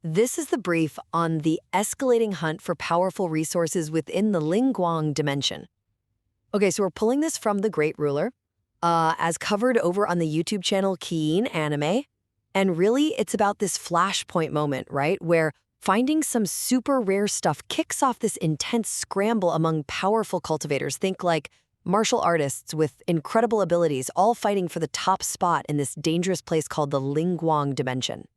This is the brief on the escalating hunt for powerful resources within the Ling Guang dimension. Okay, so we're pulling this from The Great Ruler, as covered over on the YouTube channel Keen Anime. And really, it's about this flashpoint moment, right? Where finding some super rare stuff kicks off this intense scramble among powerful cultivators. Think like martial artists with incredible abilities, all fighting for the top spot in this dangerous place called the Ling Guang dimension.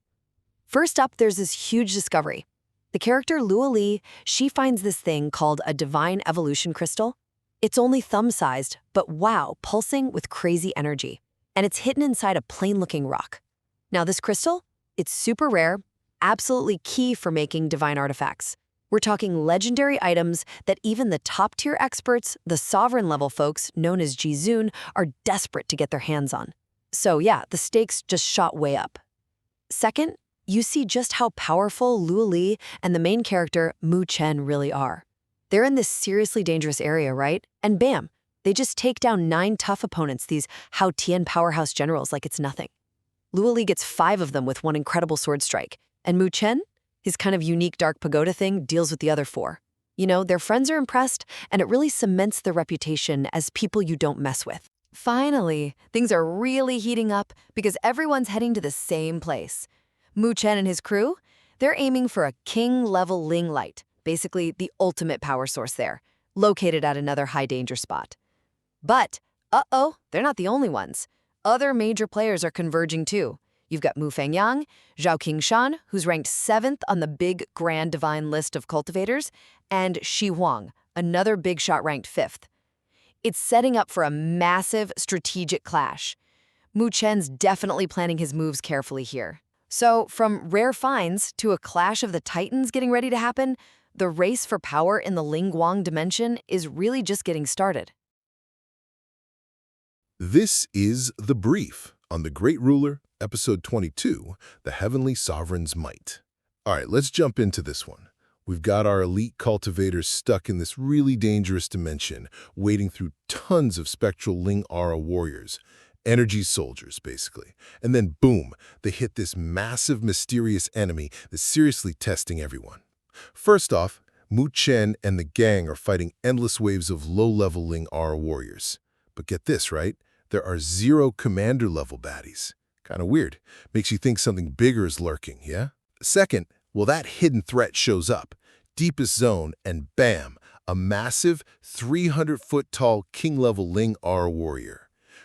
First up, there's this huge discovery. The character Lua Li, she finds this thing called a divine evolution crystal. It's only thumb-sized, but wow, pulsing with crazy energy. And it's hidden inside a plain-looking rock. Now this crystal, it's super rare, absolutely key for making divine artifacts. We're talking legendary items that even the top-tier experts, the sovereign-level folks known as Jizun, are desperate to get their hands on. So yeah, the stakes just shot way up. Second, you see just how powerful Lua Li and the main character, Chen, really are. They're in this seriously dangerous area, right? And bam, they just take down 9 tough opponents, these Hao Tian powerhouse generals, like it's nothing. Lua Li gets 5 of them with one incredible sword strike, and Chen, his kind of unique dark pagoda thing, deals with the other 4. You know, their friends are impressed, and it really cements their reputation as people you don't mess with. Finally, things are really heating up because everyone's heading to the same place. Chen and his crew, they're aiming for a king-level Ling light, basically the ultimate power source there, located at another high-danger spot. But, they're not the only ones. Other major players are converging too. You've got Mu Fangyang, Zhao Qingshan, who's ranked 7th on the big Grand Divine list of cultivators, and Shi Huang, another big shot ranked 5th. It's setting up for a massive strategic clash. Chen's definitely planning his moves carefully here. So, from rare finds to a clash of the titans getting ready to happen, the race for power in the Ling Guang dimension is really just getting started. This is The Brief on The Great Ruler, Episode 22, The Heavenly Sovereign's Might. All right, let's jump into this one. We've got our elite cultivators stuck in this really dangerous dimension, wading through tons of spectral Ling Aura warriors. Energy soldiers, basically. And then boom, they hit this massive, mysterious enemy that's seriously testing everyone. First off, Chen and the gang are fighting endless waves of low-level Ling Aura warriors. But get this, right? There are 0 commander-level baddies. Kind of weird. Makes you think something bigger is lurking, yeah? Second, well, that hidden threat shows up. Deepest zone, and bam, a massive 300-foot-tall king-level Ling Aura warrior.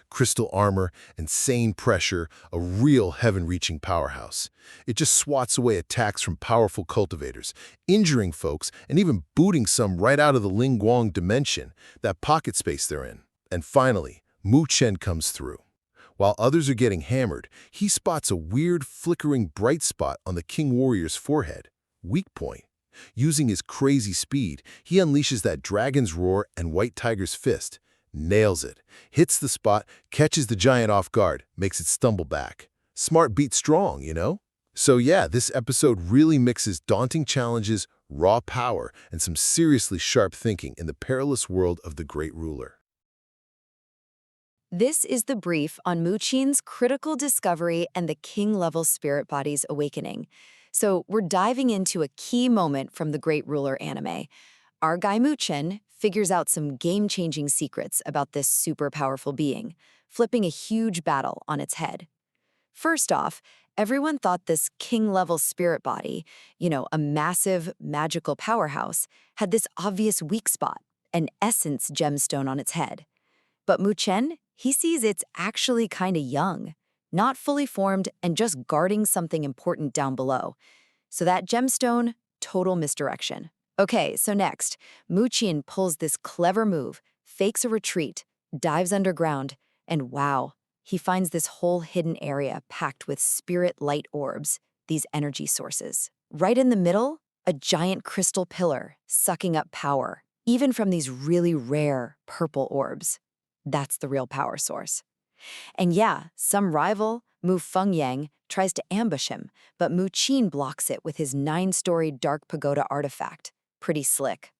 Crystal armor, insane pressure, a real heaven-reaching powerhouse. It just swats away attacks from powerful cultivators, injuring folks and even booting some right out of the Ling Guang dimension, that pocket space they're in. And finally, Chen comes through. While others are getting hammered, he spots a weird, flickering bright spot on the King Warrior's forehead. Weak point. Using his crazy speed, he unleashes that dragon's roar and White Tiger's fist. Nails it. Hits the spot, catches the giant off guard, makes it stumble back. Smart beats strong, you know? So yeah, this episode really mixes daunting challenges, raw power, and some seriously sharp thinking in the perilous world of the Great Ruler. This is the brief on Chen's critical discovery and the king-level spirit body's awakening. So we're diving into a key moment from the Great Ruler anime. Our guy Chen figures out some game-changing secrets about this super powerful being, flipping a huge battle on its head. First off, everyone thought this king-level spirit body, a massive magical powerhouse, had this obvious weak spot, an essence gemstone on its head. But Chen, he sees it's actually kinda young, not fully formed and just guarding something important down below. So that gemstone, total misdirection. Okay, so next, Chen pulls this clever move, fakes a retreat, dives underground, and wow, he finds this whole hidden area packed with spirit light orbs, these energy sources. Right in the middle, a giant crystal pillar sucking up power, even from these really rare purple orbs. That's the real power source. And yeah, some rival, Mu Fangyang, tries to ambush him, but Chen blocks it with his 9-story dark pagoda artifact. Pretty slick.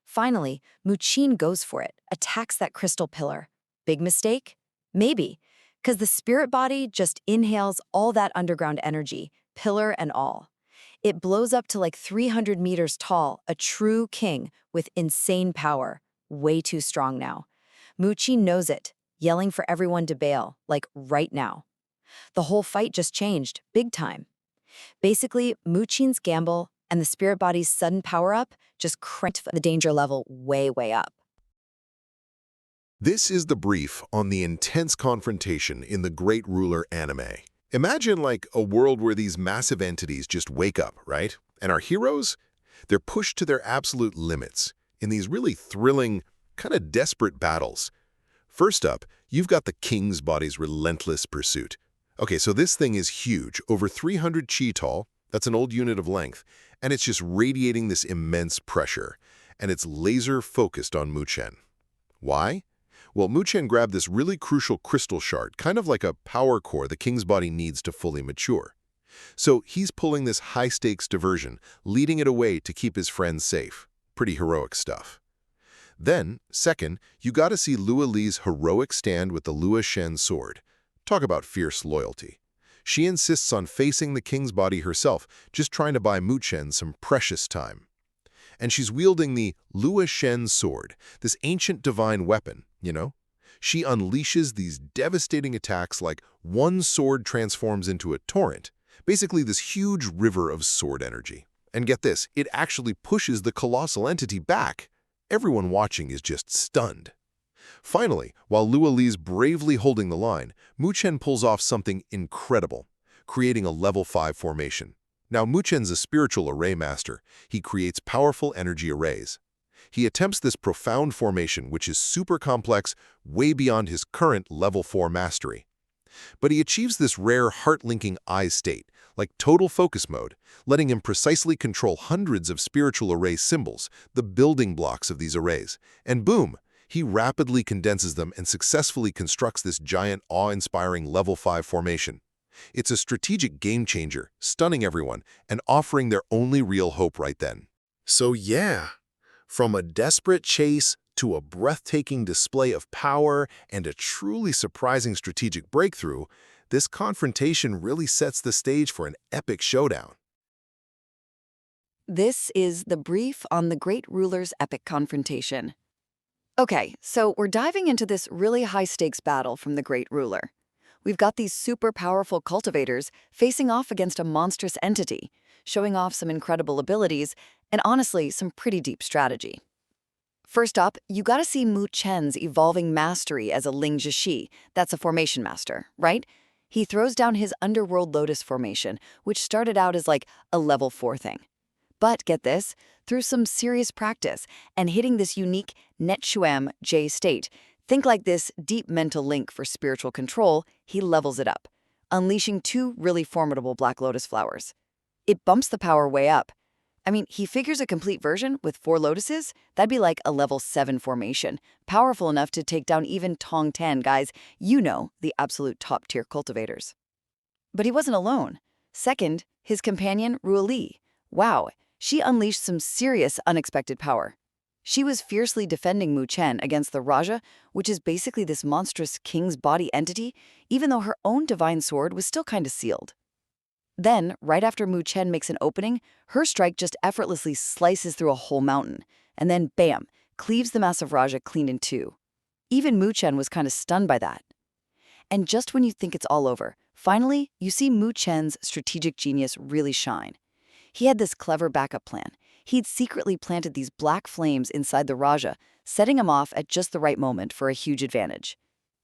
Finally, Chen goes for it, attacks that crystal pillar. Big mistake? Maybe, because the spirit body just inhales all that underground energy, pillar and all. It blows up to like 300 meters tall, a true king with insane power. Way too strong now. Mu Chen knows it, yelling for everyone to bail, like right now. The whole fight just changed, big time. Basically, Mu Chen's gamble and the spirit body's sudden power-up just cranked the danger level way, way up. This is the brief on the intense confrontation in the Great Ruler anime. Imagine like a world where these massive entities just wake up, right? And our heroes? They're pushed to their absolute limits in these really thrilling, kind of desperate battles. First up, you've got the King's Body's relentless pursuit. Okay, so this thing is huge, over 300 chi tall, that's an old unit of length, and it's just radiating this immense pressure, and it's laser-focused on Mu Chen. Why? Well, Mu Chen grabbed this really crucial crystal shard, kind of like a power core the King's Body needs to fully mature. So he's pulling this high-stakes diversion, leading it away to keep his friends safe. Pretty heroic stuff. Then, second, you gotta see Lua Li's heroic stand with the Lua Shen sword. Talk about fierce loyalty. She insists on facing the King's Body herself, just trying to buy Mu Chen some precious time. And she's wielding the Lua Shen sword, this ancient divine weapon, you know? She unleashes these devastating attacks like one sword transforms into a torrent, basically this huge river of sword energy. And get this, it actually pushes the colossal entity back. Everyone watching is just stunned. Finally, while Lua Li's bravely holding the line, Mu Chen pulls off something incredible, creating a level 5 formation. Now, Mu Chen's a spiritual array master. He creates powerful energy arrays. He attempts this profound formation, which is super complex, way beyond his current level 4 mastery. But he achieves this rare heart-linking eye state, like total focus mode, letting him precisely control hundreds of spiritual array symbols, the building blocks of these arrays. And boom, he rapidly condenses them and successfully constructs this giant, awe-inspiring level 5 formation. It's a strategic game-changer, stunning everyone, and offering their only real hope right then. So yeah, from a desperate chase to a breathtaking display of power and a truly surprising strategic breakthrough, this confrontation really sets the stage for an epic showdown. This is the brief on the Great Ruler's epic confrontation. Okay, so we're diving into this really high-stakes battle from the Great Ruler. We've got these super powerful cultivators facing off against a monstrous entity, showing off some incredible abilities and honestly, some pretty deep strategy. First up, you gotta see Mu Chen's evolving mastery as a Ling Guang. That's a formation master, right? He throws down his Underworld Lotus formation, which started out as like a level 4 thing. But get this, through some serious practice and hitting this unique Net Shuam J state, think like this deep mental link for spiritual control, he levels it up, unleashing 2 really formidable Black Lotus flowers. It bumps the power way up. I mean, he figures a complete version with 4 lotuses, that'd be like a level 7 formation, powerful enough to take down even Tong 10 guys, you know, the absolute top-tier cultivators. But he wasn't alone. Second, his companion, Ruo Li. Wow, she unleashed some serious unexpected power. She was fiercely defending Mu Chen against the Raja, which is basically this monstrous King's Body entity, even though her own divine sword was still kind of sealed. Then, right after Mu Chen makes an opening, her strike just effortlessly slices through a whole mountain, and then, bam, cleaves the massive Raja clean in 2. Even Mu Chen was kind of stunned by that. And just when you think it's all over, finally, you see Mu Chen's strategic genius really shine. He had this clever backup plan. He'd secretly planted these black flames inside the Raja, setting him off at just the right moment for a huge advantage.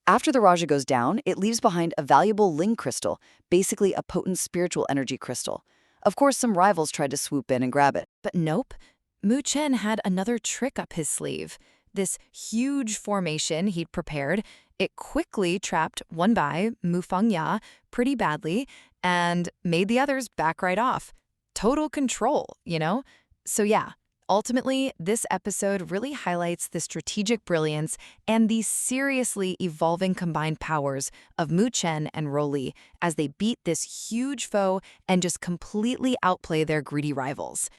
After the Raja goes down, it leaves behind a valuable Ling crystal, basically a potent spiritual energy crystal. Of course, some rivals tried to swoop in and grab it. But nope, Mu Chen had another trick up his sleeve. This huge formation he'd prepared, it quickly trapped one by Mu Fangya pretty badly and made the others back right off. Total control, you know? So yeah, ultimately, this episode really highlights the strategic brilliance and the seriously evolving combined powers of Mu Chen and Ruo Li as they beat this huge foe and just completely outplay their greedy rivals.